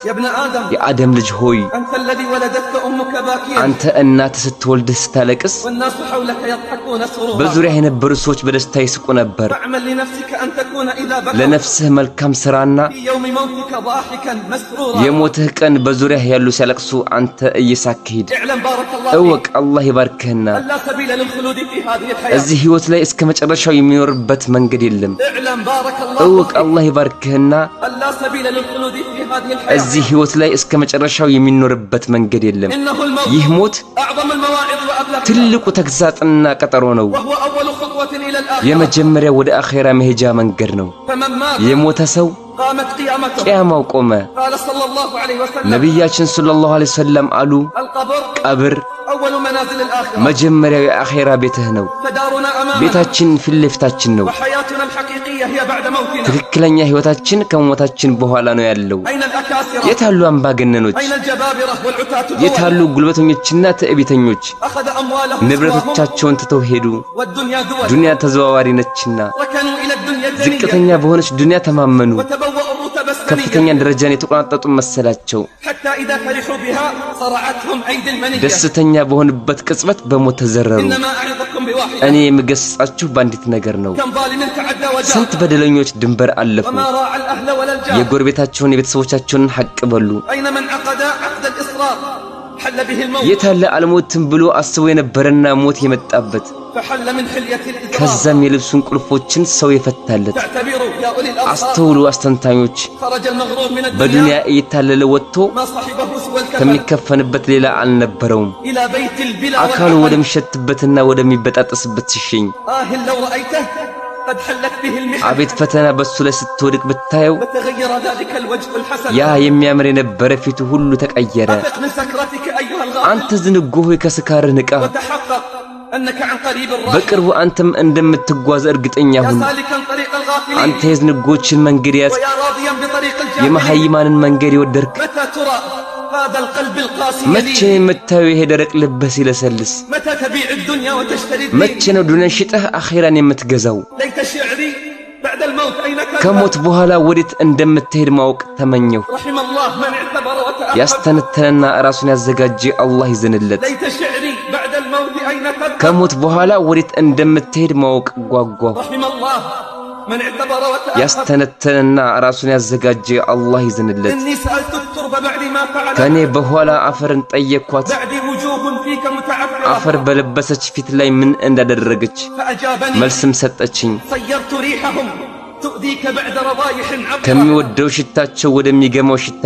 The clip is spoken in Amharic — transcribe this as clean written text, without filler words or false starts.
يا آدم ልጅ ሆይ አንተ እናት ስትወልድ ስታለቅስ በዙሪያ የነበሩ ሰዎች በደስታ ይስቁ ነበር። ለነፍስህ መልካም ስራና የሞትህ ቀን በዙሪያ ያሉ ሲያለቅሱ አንተ እየሳክህ ሂድ። እወቅ አላህ ይባርክህና እዚህ ህይወት ላይ እስከ መጨረሻው የሚኖርበት መንገድ የለም። እወቅ አላህ ይባርክህና እዚህ ህይወት ላይ እስከ መጨረሻው የሚኖርበት መንገድ የለም። ይህ ሞት ትልቁ ተግሳጽና ቀጠሮ ነው። የመጀመሪያ ወደ አኺራ መሄጃ መንገድ ነው። የሞተ ሰው ቂያማው ቆመ። ነብያችን ሰለላሁ ዐለይሂ ወሰለም አሉ ቀብር መጀመሪያው የአኺራ ቤትህ ነው። ቤታችን ፊት ለፊታችን ነው። ትክክለኛ ህይወታችን ከሞታችን በኋላ ነው ያለው። የታሉ አምባገነኖች? የታሉ ጉልበተኞችና ትዕቢተኞች? ንብረቶቻቸውን ትተው ሄዱ። ዱንያ ተዘዋዋሪ ነችና ዝቅተኛ በሆነች ዱንያ ተማመኑ። ከፍተኛ ደረጃን የተቆናጠጡ መሰላቸው። ደስተኛ በሆነበት ቅጽበት በሞት ተዘረሩ። እኔ የምገስጻችሁ በአንዲት ነገር ነው። ስንት በደለኞች ድንበር አለፉ። የጎረቤታቸውን የቤተሰቦቻቸውን ሐቅ በሉ። የታለ አልሞትም ብሎ አስቦ የነበረና ሞት የመጣበት ከዛም የልብሱን ቁልፎችን ሰው የፈታለት። አስተውሉ አስተንታኞች፣ በዱንያ እየታለለ ወጥቶ ከሚከፈንበት ሌላ አልነበረውም። አካሉ ወደሚሸትበትና ወደሚበጣጠስበት ሲሸኝ አቤት ፈተና በሱ ላይ ስትወድቅ ብታየው ያ የሚያምር የነበረ ፊቱ ሁሉ ተቀየረ። አንተ ዝንጉ ሆይ ከስካርህ ንቃ። በቅርቡ አንተም እንደምትጓዝ እርግጠኛ ሁን። አንተ የዝንጎችን መንገድ ያዝክ፣ የመሃይማንን መንገድ የወደድክ። መቼ የምታየው ይሄ ደረቅ ልብህ ሲለሰልስ? መቼ ነው ዱንያን ሽጠህ አኺራን የምትገዛው? ከሞት በኋላ ወዴት እንደምትሄድ ማወቅ ተመኘው። ያስተነተነና ራሱን ያዘጋጀ አላህ ይዘንለት። ከሞት በኋላ ወዴት እንደምትሄድ ማወቅ ጓጓ። ያስተነተነና ራሱን ያዘጋጀ አላህ ይዘንለት። ከኔ በኋላ አፈርን ጠየኳት። አፈር በለበሰች ፊት ላይ ምን እንዳደረገች መልስም ሰጠችኝ። ከሚወደው ሽታቸው ወደሚገማው ሽታ